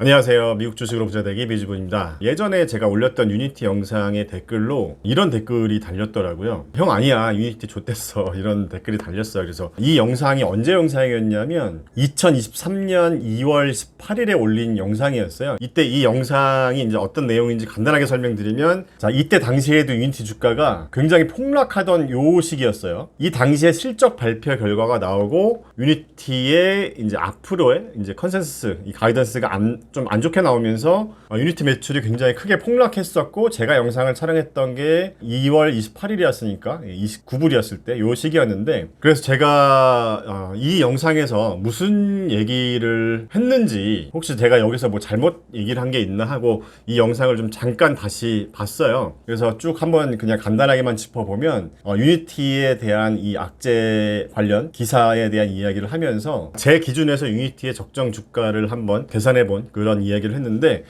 안녕하세요. 미국 주식으로 부자 되기 비즈분입니다. 예전에 제가 올렸던 유니티 영상의 댓글로 이런 댓글이 달렸더라고요. 형 아니야, 유니티 좆됐어, 이런 댓글이 달렸어요. 그래서 이 영상이 언제 영상이었냐면 2023년 2월 18일에 올린 영상이었어요. 이때 이 영상이 이제 어떤 내용인지 간단하게 설명드리면, 자, 이때 당시에도 유니티 주가가 굉장히 폭락하던 요 시기였어요. 이 당시에 실적 발표 결과가 나오고 유니티의 이제 앞으로의 이제 컨센서스, 이 가이던스가 좀 안 좋게 나오면서 유니티 매출이 굉장히 크게 폭락했었고, 제가 영상을 촬영했던 게 2월 28일이었으니까 29불이었을 때 요 시기였는데, 그래서 제가 이 영상에서 무슨 얘기를 했는지, 혹시 제가 여기서 뭐 잘못 얘기를 한 게 있나 하고 이 영상을 좀 잠깐 다시 봤어요. 그래서 쭉 한번 그냥 간단하게만 짚어보면, 유니티에 대한 이 악재 관련 기사에 대한 이야기를 하면서 제 기준에서 유니티의 적정 주가를 한번 계산해본 그런 이야기를 했는데,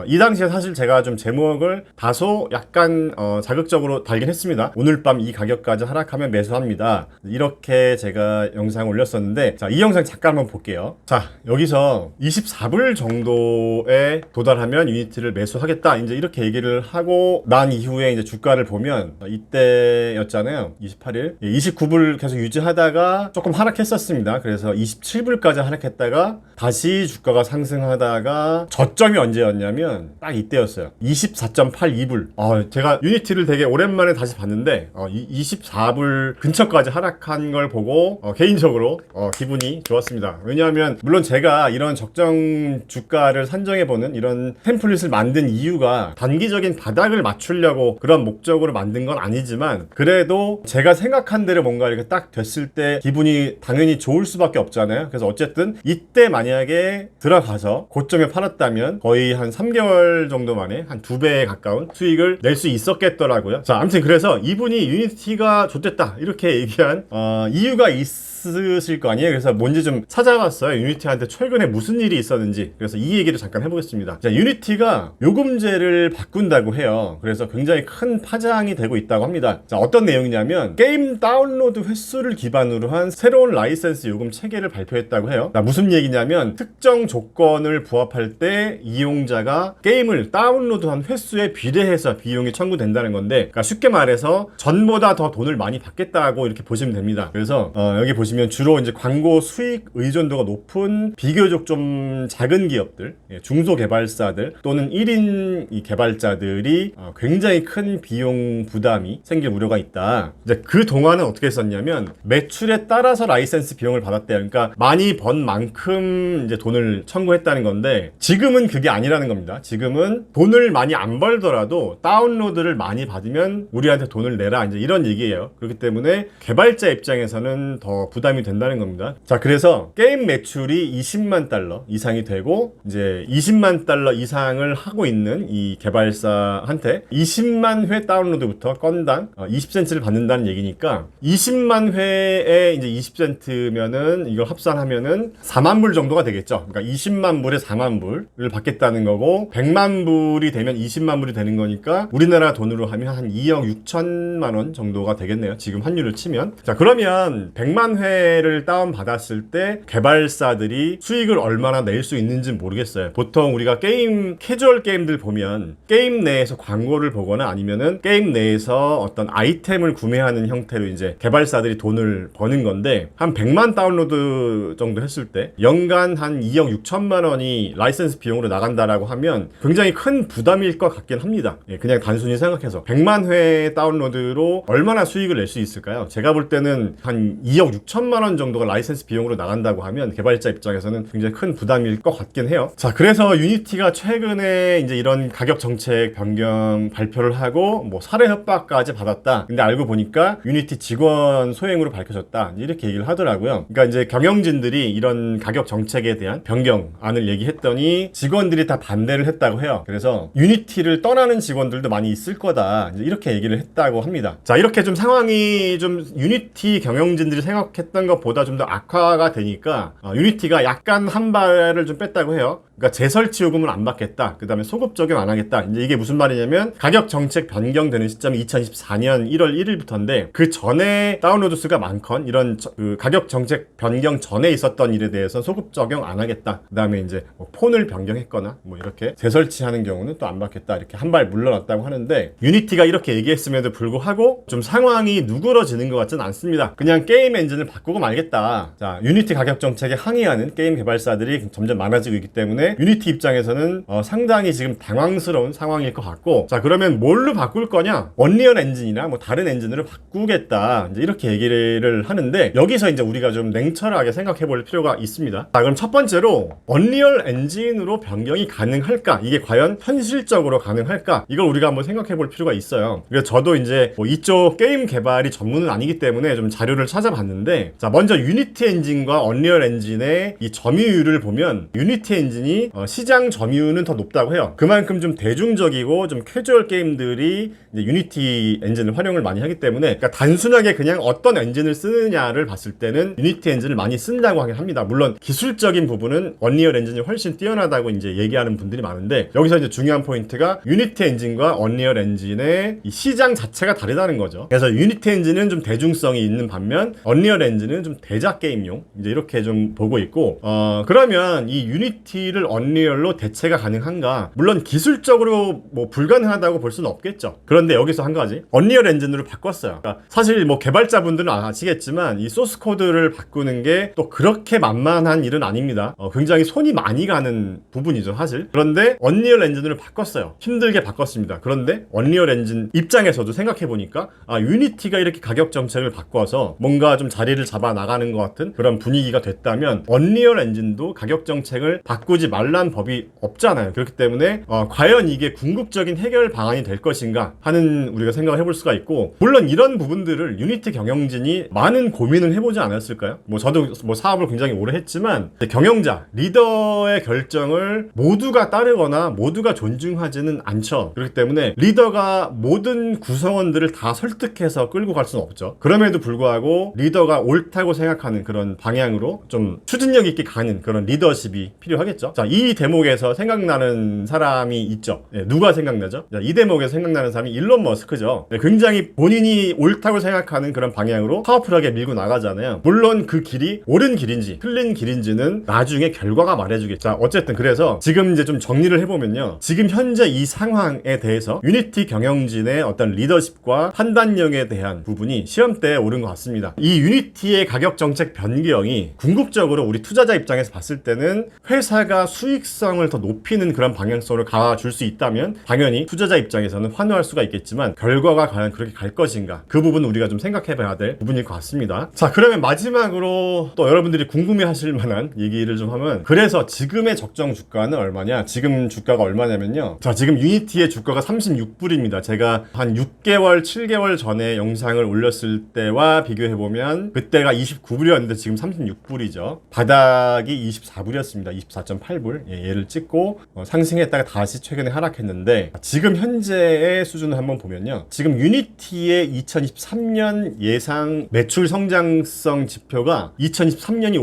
이 당시에 사실 제가 좀 제목을 다소 약간 자극적으로 달긴 했습니다. 오늘 밤 이 가격까지 하락하면 매수합니다, 이렇게 제가 영상을 올렸었는데, 자, 이 영상 잠깐 한번 볼게요. 자, 여기서 24불 정도에 도달하면 유니티를 매수하겠다, 이제 이렇게 얘기를 하고 난 이후에 이제 주가를 보면 이때였잖아요. 28일 29불 계속 유지하다가 조금 하락했었습니다. 그래서 27불까지 하락했다가 다시 주가가 상승하다가 저점이 언제였냐면 딱 이때였어요. 24.82불. 제가 유니티를 되게 오랜만에 다시 봤는데 24불 근처까지 하락한 걸 보고 개인적으로 기분이 좋았습니다. 왜냐하면 물론 제가 이런 적정 주가를 산정해보는 이런 템플릿을 만든 이유가 단기적인 바닥을 맞추려고 그런 목적으로 만든 건 아니지만, 그래도 제가 생각한 대로 뭔가 이렇게 딱 됐을 때 기분이 당연히 좋을 수밖에 없잖아요. 그래서 어쨌든 이때 만약에 들어가서 고점에 팔았다면 거의 한 3개월 정도 만에 한 2배에 가까운 수익을 낼 수 있었겠더라고요. 자, 아무튼 그래서 이분이 유니티가 좋댔다 이렇게 얘기한 이유가 있으실 거 아니에요. 그래서 뭔지 좀 찾아봤어요. 유니티한테 최근에 무슨 일이 있었는지. 그래서 이 얘기를 잠깐 해보겠습니다. 자, 유니티가 요금제를 바꾼다고 해요. 그래서 굉장히 큰 파장이 되고 있다고 합니다. 자, 어떤 내용이냐면 게임 다운로드 횟수를 기반으로 한 새로운 라이센스 요금 체계를 발표했다고 해요. 자, 무슨 얘기냐면 특정 조건을 부합할 때 이용자가 게임을 다운로드한 횟수에 비례해서 비용이 청구된다는 건데, 그러니까 쉽게 말해서 전보다 더 돈을 많이 받겠다고 이렇게 보시면 됩니다. 그래서 여기 보시면 주로 이제 광고 수익 의존도가 높은 비교적 좀 작은 기업들, 중소개발사들 또는 1인 이 개발자들이 굉장히 큰 비용 부담이 생길 우려가 있다. 이제 그 동안은 어떻게 했었냐면 매출에 따라서 라이센스 비용을 받았대요. 그러니까 많이 번 만큼 이제 돈을 청구했다는 건데, 지금은 그게 아니라는 겁니다. 지금은 돈을 많이 안 벌더라도 다운로드를 많이 받으면 우리한테 돈을 내라, 이제 이런 얘기예요. 그렇기 때문에 개발자 입장에서는 더 부담이 된다는 겁니다. 자, 그래서 게임 매출이 20만 달러 이상이 되고 이제 20만 달러 이상을 하고 있는 이 개발사한테 20만 회 다운로드부터 건당 20센트를 받는다는 얘기니까, 20만 회에 이제 20센트면은 이걸 합산하면은 4만 불 정도가 되겠죠. 그러니까 20만 불에 4만 불을 받겠다는 거고, 100만 불이 되면 20만 불이 되는 거니까 우리나라 돈으로 하면 한 2억 6천만 원 정도가 되겠네요. 지금 환율을 치면. 자, 그러면 100만 회를 다운받았을 때 개발사들이 수익을 얼마나 낼 수 있는지는 모르겠어요. 보통 우리가 캐주얼 게임들 보면 게임 내에서 광고를 보거나 아니면은 게임 내에서 어떤 아이템을 구매하는 형태로 이제 개발사들이 돈을 버는 건데, 한 100만 다운로드 정도 했을 때 연간 한 2억 6천만 원이 라이센스 비용으로 나간다라고 하면 굉장히 큰 부담일 것 같긴 합니다. 그냥 단순히 생각해서 100만 회 다운로드로 얼마나 수익을 낼 수 있을까요? 제가 볼 때는 한 2억 6천만 원 정도가 라이센스 비용으로 나간다고 하면 개발자 입장에서는 굉장히 큰 부담일 것 같긴 해요. 자, 그래서 유니티가 최근에 이제 이런 가격 정책 변경 발표를 하고 뭐 사례 협박까지 받았다. 근데 알고 보니까 유니티 직원 소행으로 밝혀졌다, 이렇게 얘기를 하더라고요. 그러니까 이제 경영진들이 이런 가격 정책에 대한 변경안을 얘기했더니 직원들이 다 반대를 했다고 해요. 그래서 유니티를 떠나는 직원들도 많이 있을 거다, 이제 이렇게 얘기를 했다고 합니다. 자, 이렇게 좀 상황이 좀 유니티 경영진들이 생각했던 것보다 좀 더 악화가 되니까 유니티가 약간 한 발을 좀 뺐다고 해요. 그러니까 재설치 요금을 안 받겠다. 그 다음에 소급 적용 안 하겠다. 이제 이게 무슨 말이냐면 가격 정책 변경되는 시점이 2024년 1월 1일부터인데 그 전에 다운로드 수가 많건 이런 그 가격 정책 변경 전에 있었던 일에 대해서 소급 적용 안 하겠다. 그 다음에 이제 뭐 폰을 변경했거나 뭐 이렇게 재설치하는 경우는 또 안 받겠다. 이렇게 한 발 물러났다고 하는데 유니티가 이렇게 얘기했음에도 불구하고 좀 상황이 누그러지는 것 같지는 않습니다. 그냥 게임 엔진을 바꾸고 말겠다. 자, 유니티 가격 정책에 항의하는 게임 개발사들이 점점 많아지고 있기 때문에 유니티 입장에서는 상당히 지금 당황스러운 상황일 것 같고, 자, 그러면 뭘로 바꿀 거냐? 언리얼 엔진이나 뭐 다른 엔진으로 바꾸겠다. 이제 이렇게 얘기를 하는데 여기서 이제 우리가 좀 냉철하게 생각해 볼 필요가 있습니다. 자, 그럼 첫 번째로 언리얼 엔진으로 변경이 가능할까? 이게 과연 현실적으로 가능할까? 이걸 우리가 한번 생각해 볼 필요가 있어요. 그래서 저도 이제 뭐 이쪽 게임 개발이 전문은 아니기 때문에 좀 자료를 찾아봤는데, 자, 먼저 유니티 엔진과 언리얼 엔진의 이 점유율을 보면 유니티 엔진이 시장 점유율은 더 높다고 해요. 그만큼 좀 대중적이고 좀 캐주얼 게임들이 이제 유니티 엔진을 활용을 많이 하기 때문에, 그러니까 단순하게 그냥 어떤 엔진을 쓰느냐를 봤을 때는 유니티 엔진을 많이 쓴다고 하긴 합니다. 물론 기술적인 부분은 언리얼 엔진이 훨씬 뛰어나다고 이제 얘기하는 분들이 많은데, 여기서 이제 중요한 포인트가 유니티 엔진과 언리얼 엔진의 이 시장 자체가 다르다는 거죠. 그래서 유니티 엔진은 좀 대중성이 있는 반면 언리얼 엔진은 좀 대작 게임용, 이제 이렇게 좀 보고 있고, 그러면 이 유니티를 언리얼로 대체가 가능한가? 물론 기술적으로 뭐 불가능하다고 볼 수는 없겠죠. 그런데 여기서 한 가지, 언리얼 엔진으로 바꿨어요. 그러니까 사실 뭐 개발자분들은 아시겠지만 이 소스 코드를 바꾸는 게 또 그렇게 만만한 일은 아닙니다. 굉장히 손이 많이 가는 부분이죠, 사실. 그런데 언리얼 엔진으로 바꿨어요. 힘들게 바꿨습니다. 그런데 언리얼 엔진 입장에서도 생각해보니까 유니티가 이렇게 가격 정책을 바꿔서 뭔가 좀 자리를 잡아 나가는 것 같은 그런 분위기가 됐다면 언리얼 엔진도 가격 정책을 바꾸지 말란 법이 없잖아요. 그렇기 때문에 과연 이게 궁극적인 해결 방안이 될 것인가 하는 우리가 생각을 해볼 수가 있고, 물론 이런 부분들을 유니티 경영진이 많은 고민을 해보지 않았을까요? 뭐 저도 뭐 사업을 굉장히 오래 했지만 경영자, 리더의 결정을 모두가 따르거나 모두가 존중하지는 않죠. 그렇기 때문에 리더가 모든 구성원들을 다 설득해서 끌고 갈 수는 없죠. 그럼에도 불구하고 리더가 옳다고 생각하는 그런 방향으로 좀 추진력 있게 가는 그런 리더십이 필요하겠죠. 자, 이 대목에서 생각나는 사람이 있죠. 누가 생각나죠? 자, 이 대목에서 생각나는 사람이 일론 머스크죠. 굉장히 본인이 옳다고 생각하는 그런 방향으로 파워풀하게 밀고 나가잖아요. 물론 그 길이 옳은 길인지 틀린 길인지는 나중에 결과가 말해주겠죠. 자, 어쨌든 그래서 지금 이제 좀 정리를 해보면요, 지금 현재 이 상황에 대해서 유니티 경영진의 어떤 리더십과 판단력에 대한 부분이 시험대에 오른 것 같습니다. 이 유니티의 가격 정책 변경이 궁극적으로 우리 투자자 입장에서 봤을 때는 회사가 수익성을 더 높이는 그런 방향성으로 가줄 수 있다면 당연히 투자자 입장에서는 환호할 수가 있겠지만, 결과가 과연 그렇게 갈 것인가, 그 부분은 우리가 좀 생각해봐야 될 부분일 것 같습니다. 자, 그러면 마지막으로 또 여러분들이 궁금해하실 만한 얘기를 좀 하면, 그래서 지금의 적정 주가는 얼마냐? 지금 주가가 얼마냐면요, 자, 지금 유니티의 주가가 36불입니다. 제가 한 6개월, 7개월 전에 영상을 올렸을 때와 비교해보면 그때가 29불이었는데 지금 36불이죠. 바닥이 24불이었습니다. 24.8불. 얘를 찍고 상승했다가 다시 최근에 하락했는데, 지금 현재의 수준을 한번 보면요, 지금 유니티의 2023년 예상 매출 성장성 지표가 2023년이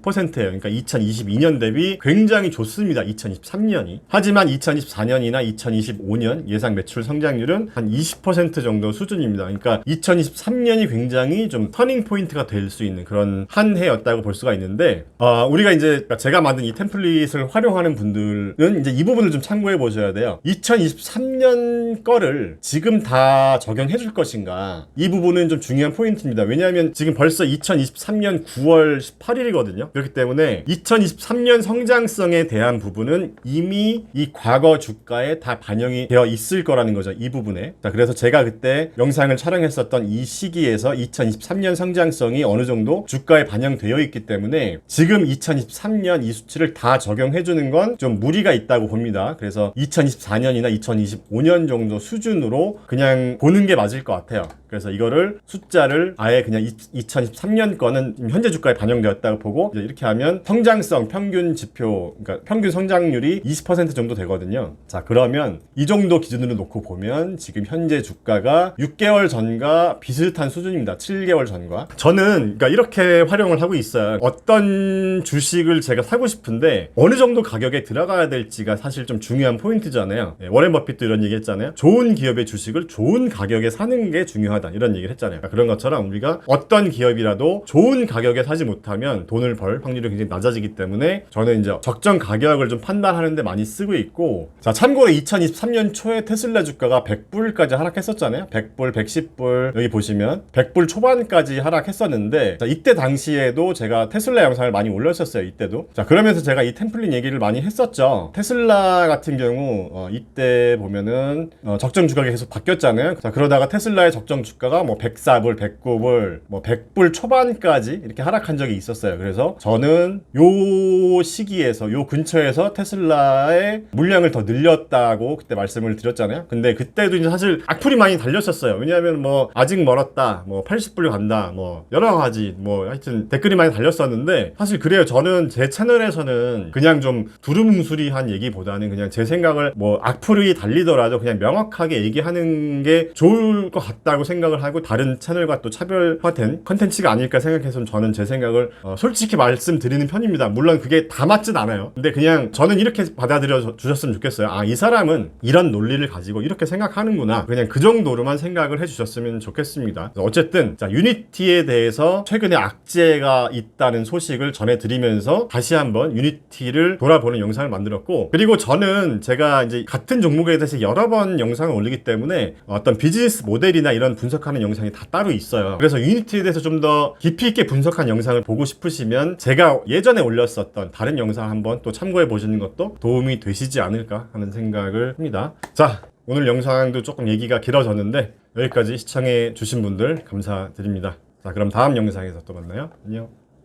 56%예요. 그러니까 2022년 대비 굉장히 좋습니다. 2023년이. 하지만 2024년이나 2025년 예상 매출 성장률은 한 20% 정도 수준입니다. 그러니까 2023년이 굉장히 좀 터닝 포인트가 될 수 있는 그런 한 해였다고 볼 수가 있는데, 우리가 이제 제가 만든 이 템플릿을 활용하는 분들은 이제 이 부분을 좀 참고해 보셔야 돼요. 2023년 거를 지금 다 적용해 줄 것인가, 이 부분은 좀 중요한 포인트입니다. 왜냐하면 지금 벌써 2023년 9월 18일이거든요. 그렇기 때문에 2023년 성장성에 대한 부분은 이미 이 과거 주가에 다 반영이 되어 있을 거라는 거죠, 이 부분에. 자, 그래서 제가 그때 영상을 촬영했었던 이 시기에서 2023년 성장성이 어느 정도 주가에 반영되어 있기 때문에 지금 2023년 이 수치를 다 적용해 주는 건 좀 무리가 있다고 봅니다. 그래서 2024년이나 2025년 정도 수준으로 그냥 보는 게 맞을 것 같아요. 그래서 이거를 숫자를 아예 그냥 2023년 거는 현재 주가에 반영되었다고 보고, 이제 이렇게 하면 성장성 평균 지표, 그러니까 평균 성장률이 20% 정도 되거든요. 자, 그러면 이 정도 기준으로 놓고 보면 지금 현재 주가가 6개월 전과 비슷한 수준입니다. 7개월 전과. 저는 그러니까 이렇게 활용을 하고 있어요. 어떤 주식을 제가 사고 싶은데 어느 정도 가격에 들어가야 될지가 사실 좀 중요한 포인트잖아요. 워렌 버핏도 이런 얘기 했잖아요. 좋은 기업의 주식을 좋은 가격에 사는 게 중요하다 이런 얘기를 했잖아요. 그런 것처럼 우리가 어떤 기업이라도 좋은 가격에 사지 못하면 돈을 벌 확률이 굉장히 낮아지기 때문에 저는 이제 적정 가격을 좀 판단하는 데 많이 쓰고 있고, 자 참고로 2023년 초에 테슬라 주가가 100불까지 하락했었잖아요. 100불, 110불 여기 보시면 100불 초반까지 하락했었는데, 자 이때 당시에도 제가 테슬라 영상을 많이 올렸었어요. 이때도. 자 그러면서 제가 이 템플릿 얘기를 많이 했었죠. 테슬라 같은 경우 이때 보면은 적정 주가가 계속 바뀌었잖아요. 자 그러다가 테슬라의 적정 주가가 뭐 104불, 109불, 뭐 100불 초반까지 이렇게 하락한 적이 있었어요. 그래서 저는 요 시기에서 요 근처에서 테슬라의 물량을 더 늘렸다고 그때 말씀을 드렸잖아요. 근데 그때도 이제 사실 악플이 많이 달렸었어요. 왜냐하면 뭐 아직 멀었다, 뭐 80불 간다, 뭐 여러 가지 뭐 하여튼 댓글이 많이 달렸었는데, 사실 그래요. 저는 제 채널에서는 그냥 좀 두루뭉술이한 얘기보다는 그냥 제 생각을 뭐 악플이 달리더라도 그냥 명확하게 얘기하는 게 좋을 것 같다고 생각을 하고, 다른 채널과 또 차별화된 컨텐츠가 아닐까 생각해서 저는 제 생각을 솔직히 말씀드리는 편입니다. 물론 그게 다 맞진 않아요. 근데 그냥 저는 이렇게 받아들여 주셨으면 좋겠어요. 아, 이 사람은 이런 논리를 가지고 이렇게 생각하는구나. 그냥 그 정도로만 생각을 해주셨으면 좋겠습니다. 어쨌든 자, 유니티에 대해서 최근에 악재가 있다는 소식을 전해드리면서 다시 한번 유니티를 돌아보는 영상을 만들었고, 그리고 저는 제가 이제 같은 종목에 대해서 여러 번 영상을 올리기 때문에 어떤 비즈니스 모델이나 이런 분석하는 영상이 다 따로 있어요. 그래서 유니티에 대해서 좀 더 깊이 있게 분석한 영상을 보고 싶으시면 제가 예전에 올렸었던 다른 영상 한번 또 참고해 보시는 것도 도움이 되시지 않을까 하는 생각을 합니다. 자, 오늘 영상도 조금 얘기가 길어졌는데 여기까지 시청해 주신 분들 감사드립니다. 자, 그럼 다음 영상에서 또 만나요. 안녕.